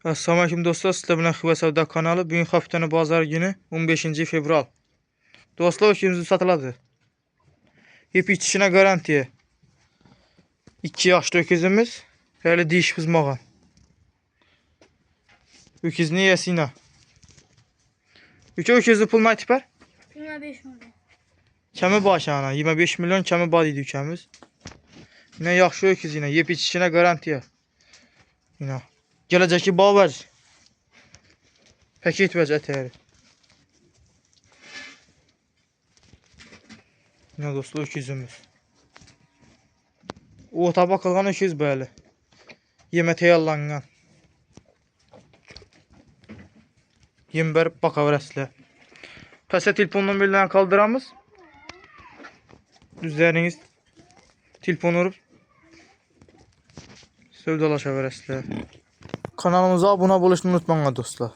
Assalamualaikum dostlar, sizler bilen Xiva Savda kanalı. Bugün haftanın bazar günü 15 fevral. Dostlar, öküzümüz satıladı. Hep içişine garantiye. 2 yaşlı öküzümüz. Böyle diş kızmağın. Öküzün iyəsiylə. Öküzü pul ne tipər? 25 milyon. Kəmi başana 25 milyon kəmi bad idi ükəmiz. Yine yaxşı öküz yine. Yep içişine garantiye. Yine. Gələcəki bağ paket vəziyyət ətəri. Yine dostlar öküzümüz. O tabak alğan öküz böyle. Yemə təyərlənən. Yem verib baxa verəsilə. Pəsə telefon nömrələrini qaldıramız. Üzəriniz telefon vurup sövdalaşa verəsilə. Kanalımıza abunə olmayı unutmayın dostlar.